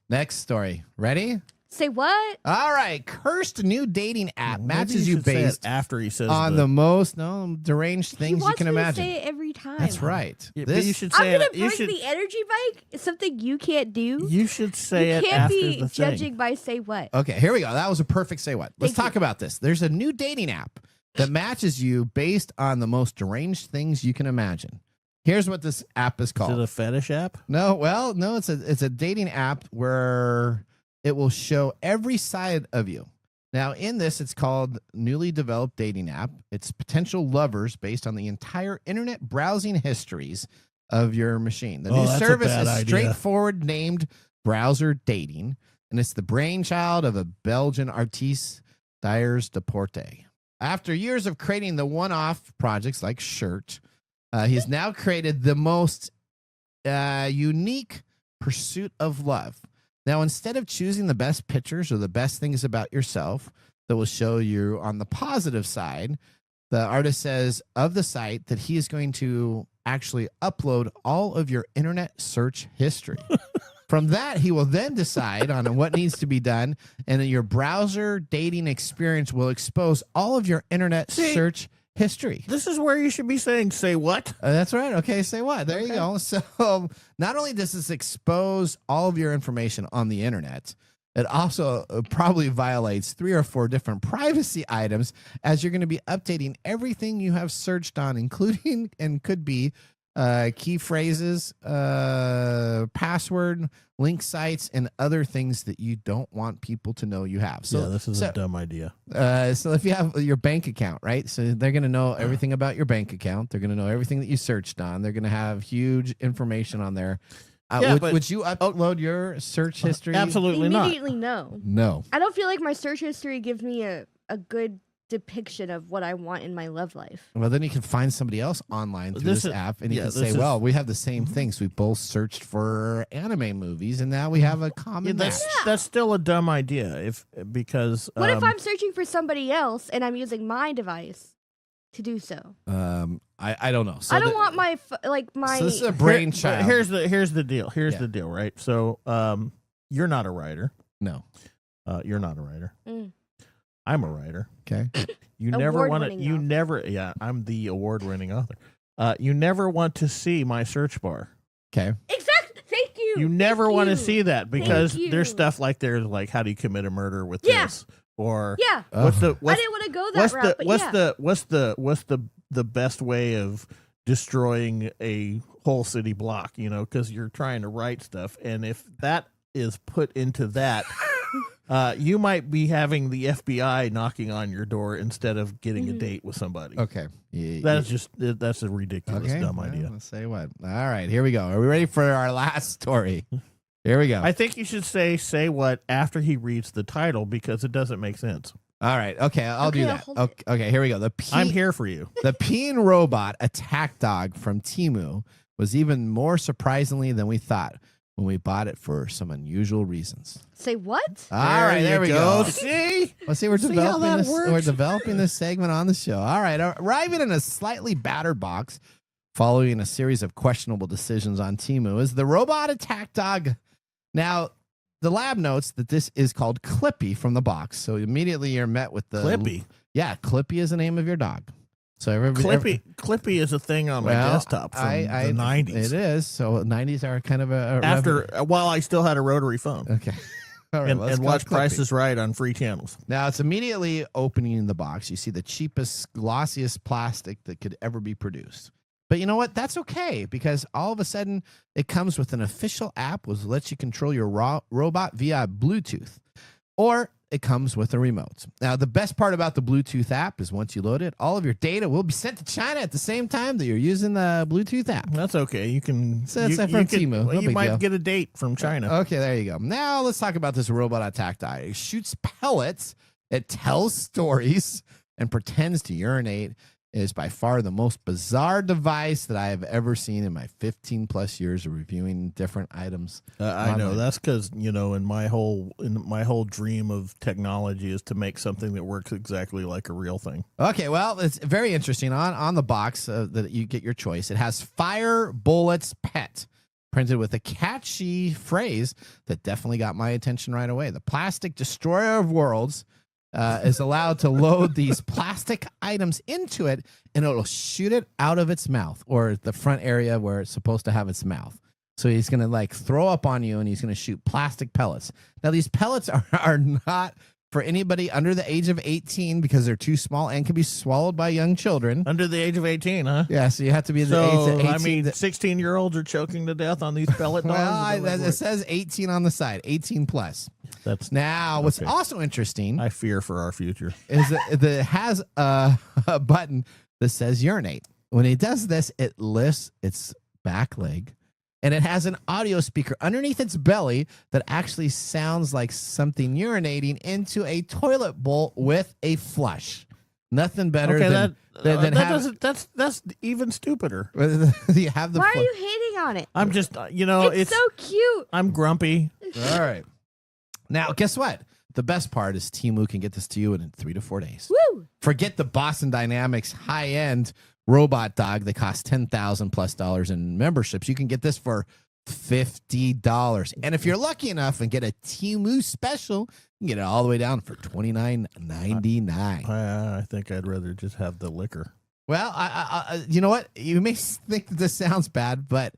Next story. Ready? Say what? All right. Cursed new dating app Maybe matches you you should say it based after he says on the most deranged He things you wants can me to imagine. say it every time. That's right. Yeah, but you should say I'm gonna it. You bring should. the energy bike. It's something you can't do. You should say You it can't after be the judging thing. by say what. Okay, here we go. That was a perfect say what. Let's Thank talk you. about this. There's a new dating app that matches you based on the most deranged things you can imagine. Here's what this app is Is called. it a fetish app? No, it's a dating app where it will show every side of you. Now, in this, it's called newly developed dating app. It's potential lovers based on the entire internet browsing histories of your machine. The new that's a service bad is idea. straightforward named Browser Dating, and it's the brainchild of a Belgian artiste, Dyers Deporte. After years of creating the one-off projects like Shirt, he's now created the most unique pursuit of love. Now, instead of choosing the best pictures or the best things about yourself that will show you on the positive side, the artist says of the site that he is going to actually upload all of your internet search history. From that, he will then decide on what needs to be done, and then your browser dating experience will expose all of your internet search history. This is where you should be saying, say what? That's right. Okay, say what? There you go. So not only does this expose all of your information on the internet, it also probably violates 3 or 4 different privacy items, as you're going to be updating everything you have searched on, including and could be key phrases, password, link sites, and other things that you don't want people to know you have. So This is a dumb idea. So if you have your bank account, right? So they're going to know everything about your bank account. They're going to know everything that you searched on. They're going to have huge information on there. Would you upload your search history? Absolutely not. Immediately no. No. I don't feel like my search history gives me a good depiction of what I want in my love life. Well, then you can find somebody else online through this app, and you can say, "Well, we have the same things. We both searched for anime movies, and now we have a common match." That's still a dumb idea. Because What if I'm searching for somebody else and I'm using my device to do so? I don't know. So I don't want my my. So this is a brainchild. Here's the deal. Here's Yeah. the deal, right? So you're not a writer. No. You're not a writer. Mm. I'm a writer. Okay. You never want to. Award-winning You author. never. Yeah, I'm the award-winning author. You never want to see my search bar. Okay. Exactly. Thank you. You never Thank want to you. see that because Thank you. there's stuff like there's like how do you commit a murder with Yeah. this or Yeah. what's the I what's, didn't want to go that route, but yeah. what's the best way of destroying a whole city block? You know, because you're trying to write stuff, and if that is put into that. You might be having the FBI knocking on your door instead of getting a date with somebody. Okay. That's a ridiculous, dumb idea. Let's say what. All right, here we go. Are we ready for our last story? Here we go. I think you should say what after he reads the title because it doesn't make sense. All right. Okay, I'll do Okay, that. hold it. Okay, here we go. I'm here for you. The peeing robot attack dog from Temu was even more surprisingly than we thought when we bought it for some unusual reasons. Say what? All right, there we go. See? Let's see, we're See how developing that this. works? We're developing this segment on the show. All right, arriving in a slightly battered box, following a series of questionable decisions on Temu, is the robot attack dog. Now, the lab notes that this is called Clippy from the box. So immediately you're met with the Clippy. Yeah, Clippy is the name of your dog. So Clippy is a thing on my desktop from the 90s. It is. So 90s are kind of While I still had a rotary phone. Okay. All right, let's and go watch Clippy. Price is Right on free channels. Now it's immediately opening the box. You see the cheapest, glossiest plastic that could ever be produced. But you know what? That's okay because all of a sudden it comes with an official app which lets you control your robot via Bluetooth, or it comes with a remote. Now, the best part about the Bluetooth app is once you load it, all of your data will be sent to China at the same time that you're using the Bluetooth app. That's okay. You can. So that's you, from you can- Temu. No you big might deal. get a date from China. Okay, there you go. Now let's talk about this robot attack dog. It shoots pellets, it tells stories, and pretends to urinate It is by far the most bizarre device that I have ever seen in my 15 plus years of reviewing different items. I know that's because in my whole dream of technology is to make something that works exactly like a real thing. Okay, well, it's very interesting. On the box that you get your choice, it has Fire Bullets Pet printed with a catchy phrase that definitely got my attention right away. The plastic destroyer of worlds is allowed to load these plastic items into it, and it'll shoot it out of its mouth, or the front area where it's supposed to have its mouth. So he's going to throw up on you, and he's going to shoot plastic pellets. Now, these pellets are not for anybody under the age of 18 because they're too small and can be swallowed by young children. Under the age of 18, huh? Yeah, so you have to be the age of 18. I mean, 16-year-olds are choking to death on these pellet dogs. Well, it says 18 on the side, 18 plus. That's now what's also interesting. I fear for our future. Is that it has a button that says urinate. When it does this, it lifts its back leg, and it has an audio speaker underneath its belly that actually sounds like something urinating into a toilet bowl with a flush. Nothing better than that's even stupider. You have the. Why are you hating on it? I'm just it's so cute. I'm grumpy. All right. Now, guess what? The best part is Temu can get this to you in 3 to 4 days. Woo! Forget the Boston Dynamics high-end robot dog that costs $10,000+ in memberships. You can get this for $50. And if you're lucky enough and get a Temu special, you can get it all the way down for $29.99. I think I'd rather just have the liquor. Well, you know what? You may think that this sounds bad, but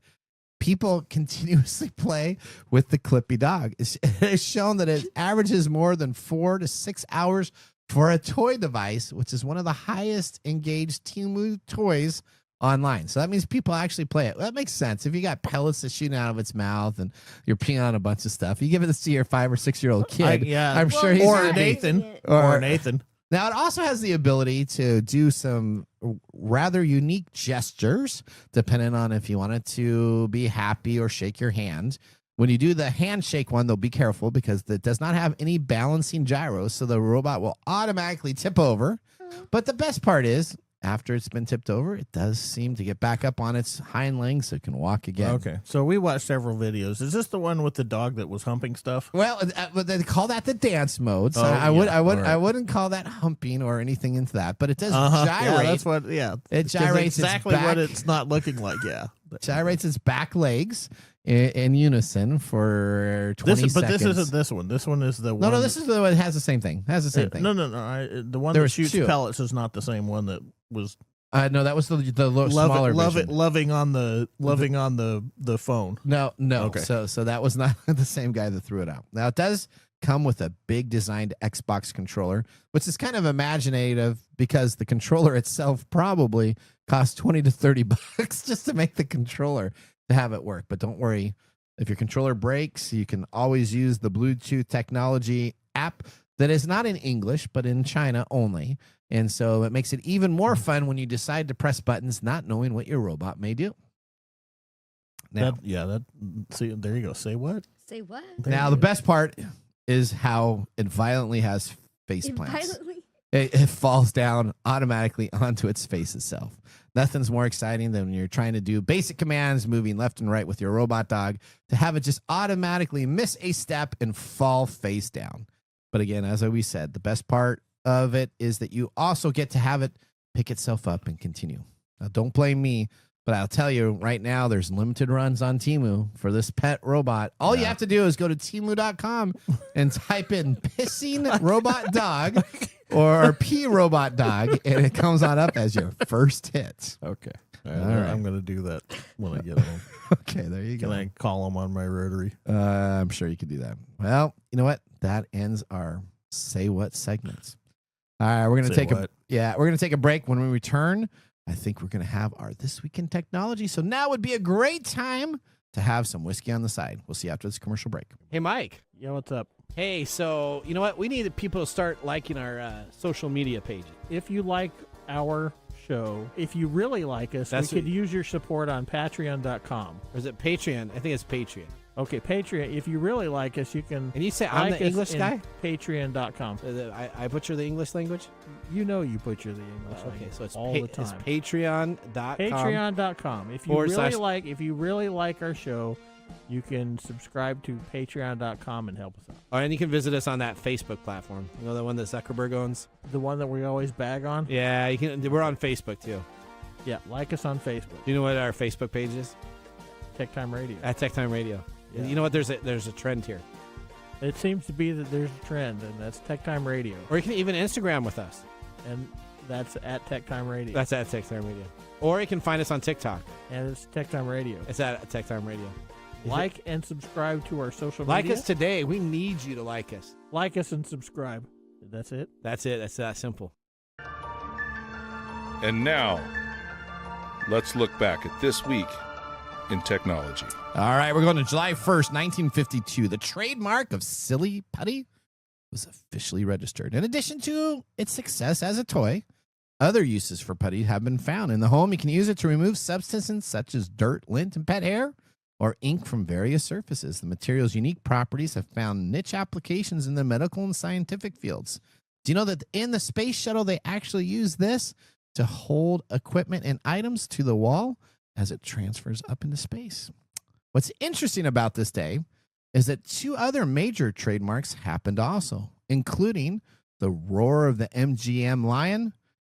people continuously play with the Clippy dog. It's shown that it averages more than 4 to 6 hours for a toy device, which is one of the highest engaged Temu toys online. So that means people actually play it. Well, that makes sense. If you got pellets that shooting out of its mouth and you're peeing on a bunch of stuff, you give it to your 5 or 6 year old kid. I'm sure he's or happy. Nathan. Or Nathan. Now, it also has the ability to do some rather unique gestures, depending on if you want it to be happy or shake your hand. When you do the handshake one, though, be careful because it does not have any balancing gyros, so the robot will automatically tip over. But the best part is, after it's been tipped over, it does seem to get back up on its hind legs so it can walk again. Okay, so we watched several videos. Is this the one with the dog that was humping stuff? Well, they call that the dance mode. So I wouldn't call that humping or anything into that, but it does gyrate. Yeah, that's what. Yeah, it gyrates exactly its back, what it's not looking like. Yeah, gyrates its back legs in unison for 20 seconds. But this isn't this one. This one is the one. No, this is the one that has the same thing. Has the same thing. No. The one that shoots pellets is not the same one that was. No, that was the smaller version. Loving on the phone. No. Okay. So that was not the same guy that threw it out. Now it does come with a big designed Xbox controller, which is kind of imaginative because the controller itself probably costs $20 to $30 just to make the controller to have it work. But don't worry, if your controller breaks, you can always use the Bluetooth technology app that is not in English but in China only. And so it makes it even more fun when you decide to press buttons not knowing what your robot may do. Now, see, there you go. Say what? Say what? Now, the best part is how it violently has face plants. It falls down automatically onto its face itself. Nothing's more exciting than when you're trying to do basic commands, moving left and right with your robot dog, to have it just automatically miss a step and fall face down. But again, as we said, the best part of it is that you also get to have it pick itself up and continue. Now, don't blame me, but I'll tell you right now, there's limited runs on Temu for this pet robot. All you have to do is go to Temu.com and type in pissing robot dog or pee robot dog, and it comes on up as your first hit. Okay. All right. I'm going to do that when I get home. Okay, there you go. Can I call them on my rotary? I'm sure you can do that. Well, you know what? That ends our Say What segments. All right, we're going to take a break. When we return, I think we're going to have our This Week in Technology. So now would be a great time to have some whiskey on the side. We'll see you after this commercial break. Hey, Mike. Yeah, what's up? Hey, so you know what? We need people to start liking our social media pages. If you like our show, if you really like us, we could use your support on Patreon.com. Or is it Patreon? I think it's Patreon. Okay, Patreon. If you really like us, you can. And you say I'm like the us English in guy? Patreon.com. I butcher the English language? You know you butcher the English Okay, language so it's all the it's time. patreon.com. Patreon.com. If you really like our show, you can subscribe to Patreon.com and help us out. Oh, and you can visit us on that Facebook platform. You know, the one that Zuckerberg owns? The one that we always bag on? Yeah, you can. We're on Facebook, too. Yeah, like us on Facebook. Do you know what our Facebook page is? TechTime Radio. At TechTime Radio. Yeah. You know what? There's a trend here. It seems to be that there's a trend, and that's TechTime Radio. Or you can even Instagram with us. And that's at TechTime Radio. That's at TechTime Radio. Or you can find us on TikTok. And it's TechTime Radio. It's at TechTime Radio. Like and subscribe to our social Like media. us today. We need you to like us. Like us and subscribe. That's it? That's it. That's that simple. And now, let's look back at this week in technology. All right, we're going to July 1st, 1952. The trademark of Silly Putty was officially registered. In addition to its success as a toy, other uses for putty have been found. In the home, you can use it to remove substances such as dirt, lint, and pet hair, or ink from various surfaces. The material's unique properties have found niche applications in the medical and scientific fields. Do you know that in the space shuttle, they actually use this to hold equipment and items to the wall as it transfers up into space? What's interesting about this day is that two other major trademarks happened also, including the roar of the MGM lion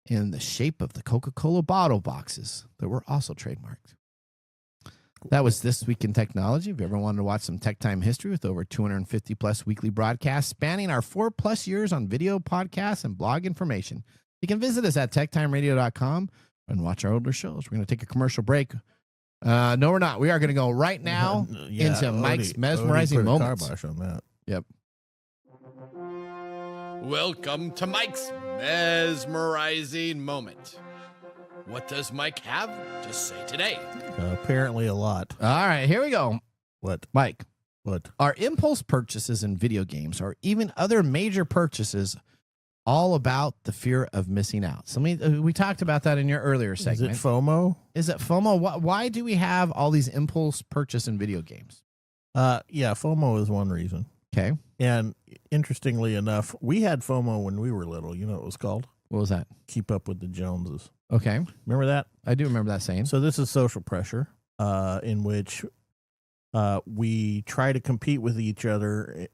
and the shape of the Coca-Cola bottle boxes that were also trademarked. That was This Week in Technology. If you ever wanted to watch some Tech Time history with over 250 plus weekly broadcasts spanning our 4+ years on video, podcasts, and blog information, you can visit us at techtimeradio.com and watch our older shows. We're going to take a commercial break. No, we're not. We are going to go right now into Mike's mesmerizing moments. Car on that. Yep. Welcome to Mike's mesmerizing moment. What does Mike have to say today? Apparently a lot. All right, here we go. What? Mike, What? are impulse purchases in video games or even other major purchases all about the fear of missing out? So we talked about that in your earlier segment. Is it FOMO? Is it FOMO? Why do we have all these impulse purchase in video games? Yeah, FOMO is one reason. Okay. And interestingly enough, we had FOMO when we were little. You know what it was called? What was that? Keep up with the Joneses. Okay. Remember that? I do remember that saying. So this is social pressure, in which we try to compete with each other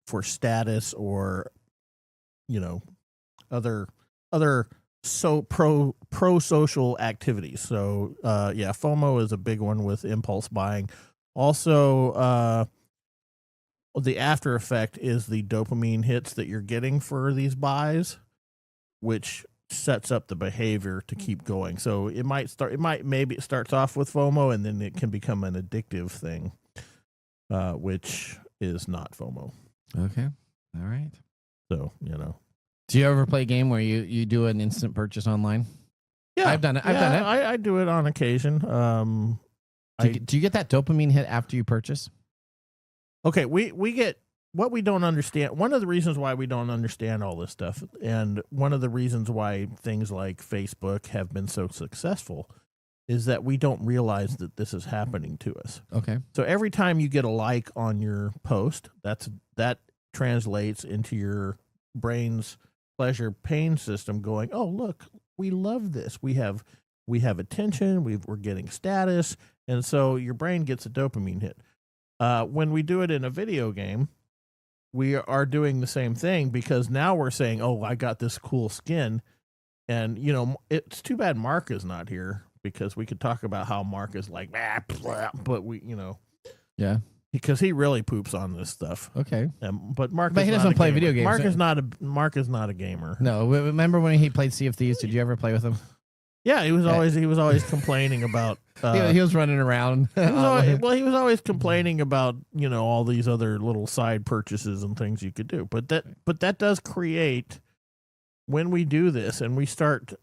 for status or, other pro social activities. So yeah, FOMO is a big one with impulse buying. Also, the after effect is the dopamine hits that you're getting for these buys, which sets up the behavior to keep going. So maybe it starts off with FOMO and then it can become an addictive thing, which is not FOMO. Okay. All right. So, Do you ever play a game where you do an instant purchase online? yeah, I've done it. I've done it. I do it on occasion. Do you get that dopamine hit after you purchase? Okay, we get what we don't understand. One of the reasons why we don't understand all this stuff, and one of the reasons why things like Facebook have been so successful, is that we don't realize that this is happening to us. Okay. So every time you get a like on your post, that translates into your brain's pleasure pain system going, oh, look, we love this. We have attention. We're getting status. And so your brain gets a dopamine hit. When we do it in a video game, we are doing the same thing because now we're saying, oh, I got this cool skin. And, it's too bad Mark is not here because we could talk about how Mark is like, but we, Yeah. because he really poops on this stuff. Okay. But Mark, But he doesn't play video games. Mark is not a gamer. No. Remember when he played Sea of Thieves? Did you ever play with him? Yeah, he was always complaining about. He was running around. He was always complaining about all these other little side purchases and things you could do. But that does create, when we do this and we start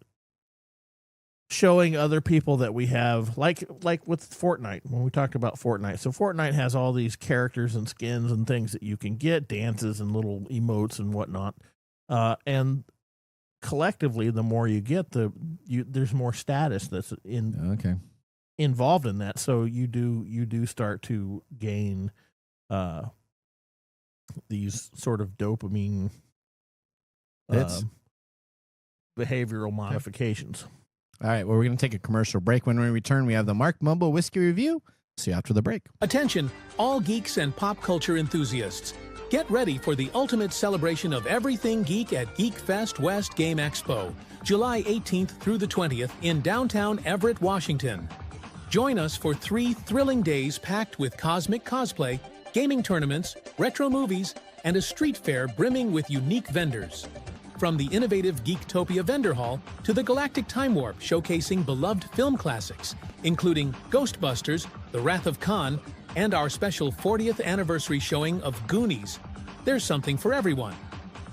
showing other people that we have, like with Fortnite, when we talked about Fortnite. So Fortnite has all these characters and skins and things that you can get, dances and little emotes and whatnot, and collectively, the more you get, there's more status that's in. Okay. involved in that. So you do start to gain these sort of dopamine behavioral modifications. All right, well, we're going to take a commercial break. When we return, we have the Mark Mumbo Whiskey Review. See you after the break. Attention, all geeks and pop culture enthusiasts. Get ready for the ultimate celebration of everything geek at Geek Fest West Game Expo, July 18th through the 20th in downtown Everett, Washington. Join us for 3 thrilling days packed with cosmic cosplay, gaming tournaments, retro movies, and a street fair brimming with unique vendors. From the innovative Geektopia Vendor Hall to the Galactic Time Warp showcasing beloved film classics, including Ghostbusters, The Wrath of Khan, and our special 40th anniversary showing of Goonies. There's something for everyone.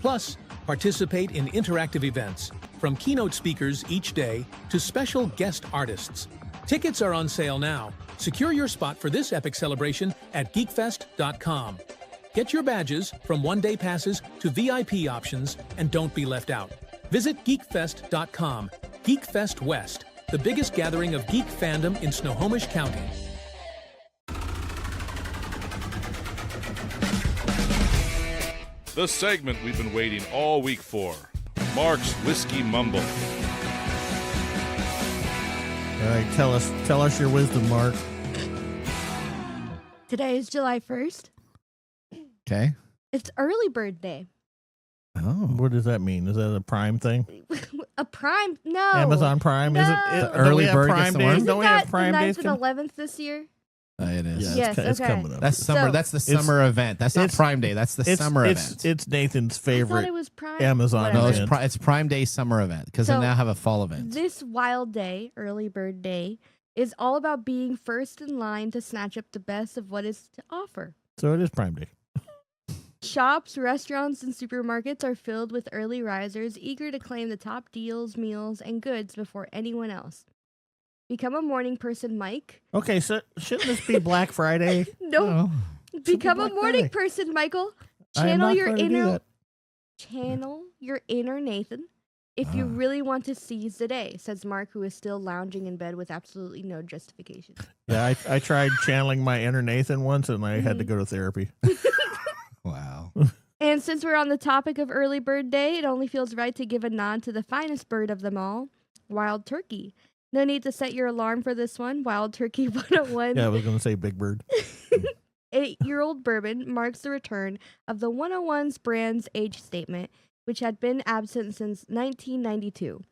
Plus, participate in interactive events, from keynote speakers each day to special guest artists. Tickets are on sale now. Secure your spot for this epic celebration at geekfest.com. Get your badges from one-day passes to VIP options and don't be left out. Visit geekfest.com. Geekfest West, the biggest gathering of geek fandom in Snohomish County. The segment we've been waiting all week for. Mark's Whiskey Mumble. All right, tell us your wisdom, Mark. Today is July 1st. Okay. It's early bird day. Oh. What does that mean? Is that a Prime thing? A Prime? No. Amazon Prime? No. Is it The don't we early have bird Prime gets the days? worm? Isn't Don't we have that Prime the days? 9th and 11th this year? It is. Yeah, Yes, it's okay. coming up. That's summer. So- That's the summer event. That's not it's- Prime Day. That's the summer event. It's Nathan's I thought favorite it was Prime. Amazon No, Whatever. event. it's Prime Day summer event because they So, now have a fall event. This wild day, early bird day, is all about being first in line to snatch up the best of what is to offer. So it is Prime Day. Shops, restaurants, and supermarkets are filled with early risers eager to claim the top deals, meals, and goods before anyone else. Become a morning person, Mike. Okay, so shouldn't this be Black Friday? No, Oh. become a Black morning Friday. person, Michael. I am Channel not your going to do inner that. channel your inner Nathan if you Ah. really want to seize the day, says Mark, who is still lounging in bed with absolutely no justification. Yeah, I tried channeling my inner Nathan once, and I had to Mhm. go to therapy. Wow. And since we're on the topic of early bird day, it only feels right to give a nod to the finest bird of them all, wild turkey. No need to set your alarm for this one. Wild Turkey 101. Yeah, I was going to say Big Bird. 8-year-old bourbon marks the return of the 101's brand's age statement, which had been absent since 1992.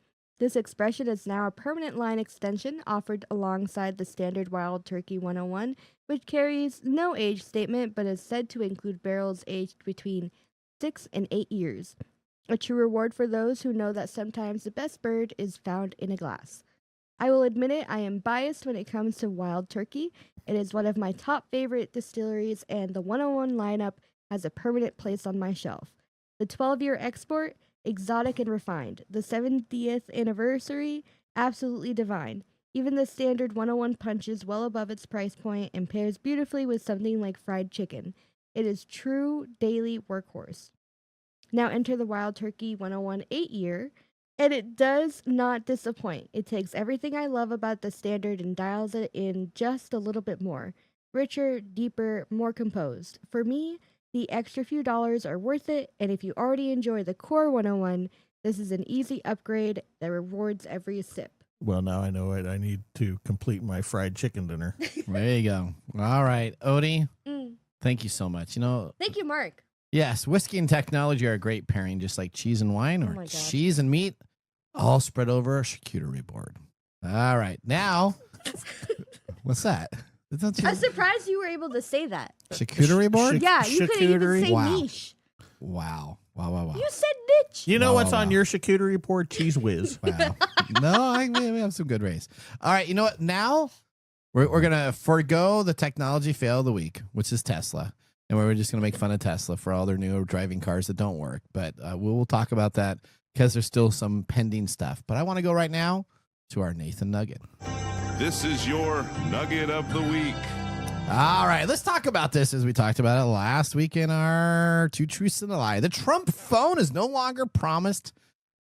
This expression is now a permanent line extension offered alongside the standard Wild Turkey 101, which carries no age statement but is said to include barrels aged between 6 and 8 years. A true reward for those who know that sometimes the best bird is found in a glass. I will admit it, I am biased when it comes to Wild Turkey. It is one of my top favorite distilleries, and the 101 lineup has a permanent place on my shelf. The 12-year export, exotic and refined. The 70th anniversary, absolutely divine. Even the standard 101 punches well above its price point and pairs beautifully with something like fried chicken. It is true daily workhorse. Now enter the Wild Turkey 101 8-year, and it does not disappoint. It takes everything I love about the standard and dials it in just a little bit more. Richer, deeper, more composed. For me, the extra few dollars are worth it, and if you already enjoy the core 101, this is an easy upgrade that rewards every sip. Well, now I know it. I need to complete my fried chicken dinner. There you go. All right, Odie, Mm. thank you so much. You know, Thank you, Mark. yes, whiskey and technology are a great pairing, just like cheese and wine Oh or my gosh. cheese and meat, all spread over a charcuterie board. All right, now, what's that? Don't you- I'm surprised you were able to say that. charcuterie board? Yeah, you couldn't even charcuterie? say Wow. niche. Wow. Wow. You said niche. You know Wow, what's wow, on wow. your charcuterie board? Cheese whiz. Wow. No, we have some good rays. All right, you know what? Now we're going to forego the technology fail of the week, which is Tesla. And we're just going to make fun of Tesla for all their new driving cars that don't work. But we'll talk about that because there's still some pending stuff. But I want to go right now to our Nathan Nugget. This is your Nugget of the Week. All right, let's talk about this as we talked about it last week in our Two Truths and a Lie. The Trump phone is no longer promised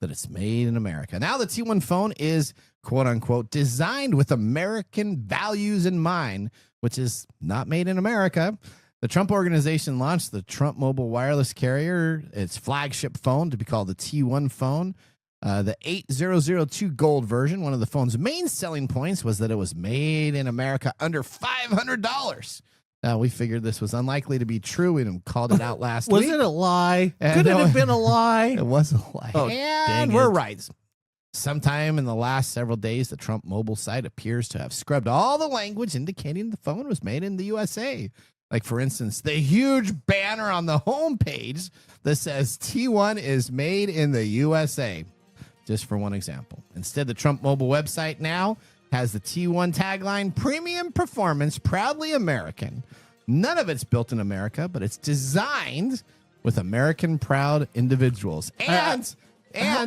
that it's made in America. Now the T1 phone is, quote unquote, designed with American values in mind, which is not made in America. The Trump organization launched the Trump Mobile Wireless Carrier, its flagship phone, to be called the T1 phone. The 8002 Gold version, one of the phone's main selling points was that it was made in America under $500. We figured this was unlikely to be true and called it out last week. Was it a lie? And Could it have been a lie? It was a lie. Oh, and dang we're it. right. Sometime in the last several days, the Trump mobile site appears to have scrubbed all the language indicating the phone was made in the USA. Like, for instance, the huge banner on the homepage that says T1 is made in the USA. Just for one example. Instead, the Trump mobile website now has the T1 tagline, premium performance, proudly American. None of it's built in America, but it's designed with American proud individuals. And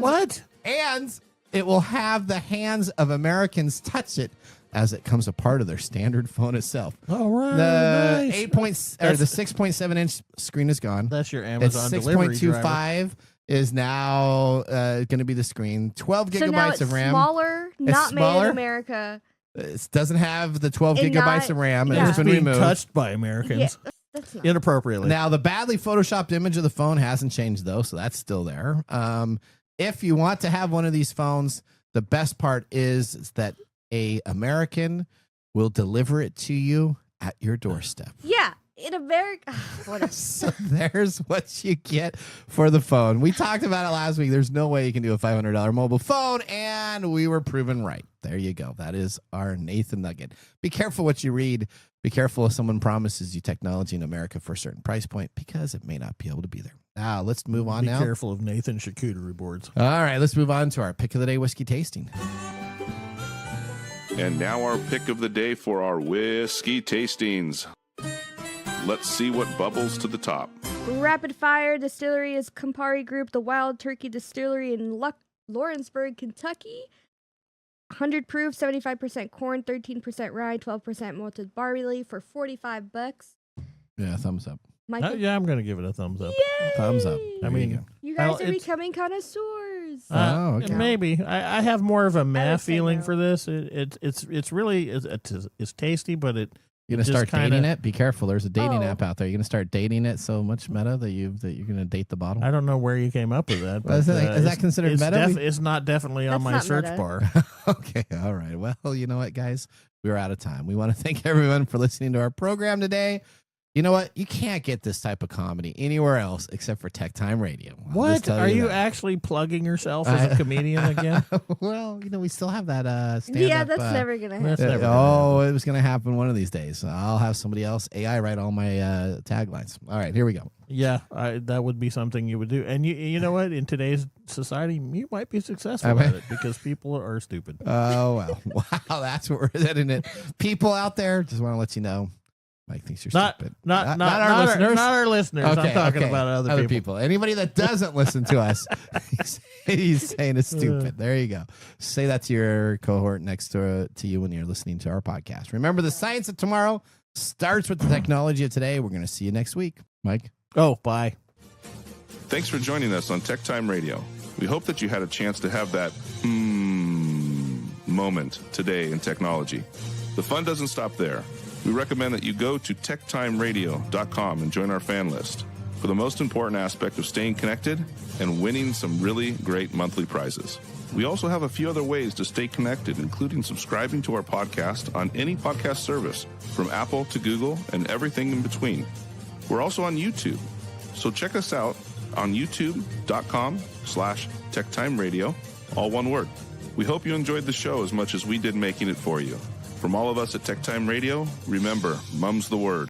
what? And it will have the hands of Americans touch it as it comes a part of their standard phone itself. All right. The nice. the 6.7 inch screen is gone. That's your It's Amazon delivery driver. 6.25 is now going to be the screen. 12 So now gigabytes it's of RAM. smaller, not made smaller. in America. It doesn't have the 12 And gigabytes not- of RAM. yeah. It's It's been being removed. touched by Americans That's not. inappropriately. Now, the badly photoshopped image of the phone hasn't changed, though, so that's still there. If you want to have one of these phones, the best part is that a American will deliver it to you at your doorstep. Yeah, in America. Whatever. So there's what you get for the phone. We talked about it last week. There's no way you can do a $500 mobile phone, and we were proven right. There you go. That is our Nathan Nugget. Be careful what you read. Be careful if someone promises you technology in America for a certain price point, because it may not be able to be there. Now, let's move on Be now. careful of Nathan charcuterie boards. All right, let's move on to our pick of the day whiskey tasting. And now our pick of the day for our whiskey tastings. Let's see what bubbles to the top. Rapid Fire Distillery is Campari Group, the Wild Turkey Distillery in Lawrenceburg, Kentucky. 100 proof, 75% corn, 13% rye, 12% malted barley for $45. Yeah, thumbs up. Michael? Yeah, I'm going to give it a thumbs up. Yay! Thumbs up. I There mean, you go. You guys Well, are it's- becoming connoisseurs. Oh, okay. Maybe I have more of a meh would say feeling no. for this. It's really it's tasty, but You're gonna just start dating kinda- it. Be careful. There's a dating Oh. app out there. You're gonna start dating it so much meta that you're gonna date the bottle. I don't know where you came up with that. Well, is But, that- is that considered it's meta? it's not definitely on That's my not search meta. bar. Okay. All right. Well, you know what, guys? We're out of time. We want to thank everyone for listening to our program today. You know what? You can't get this type of comedy anywhere else except for TechTime Radio. I'll just What? tell Are you that. actually plugging yourself as a comedian again? Well, we still have that stand-up. Yeah, that's never going to happen. That's never gonna Oh, it was going to happen one of these days. I'll have somebody else AI write all my taglines. All right, here we go. Yeah, that would be something you would do. And you know what? In today's society, you might be successful I mean- at it because people are stupid. Oh, well. Wow, that's what we're heading it. People out there, just want to let you know, Mike thinks you're stupid. Not our listeners. Not our listeners. I'm talking about other people. Anybody that doesn't listen to us, he's saying it's stupid. There you go. Say that to your cohort next to you when you're listening to our podcast. Remember, the science of tomorrow starts with the technology of today. We're going to see you next week. Mike? Oh, bye. Thanks for joining us on TechTime Radio. We hope that you had a chance to have that moment today in technology. The fun doesn't stop there. We recommend that you go to techtimeradio.com and join our fan list for the most important aspect of staying connected and winning some really great monthly prizes. We also have a few other ways to stay connected, including subscribing to our podcast on any podcast service, from Apple to Google and everything in between. We're also on YouTube, so check us out on youtube.com/techtimeradio, all one word. We hope you enjoyed the show as much as we did making it for you. From all of us at TechTime Radio, remember, mum's the word.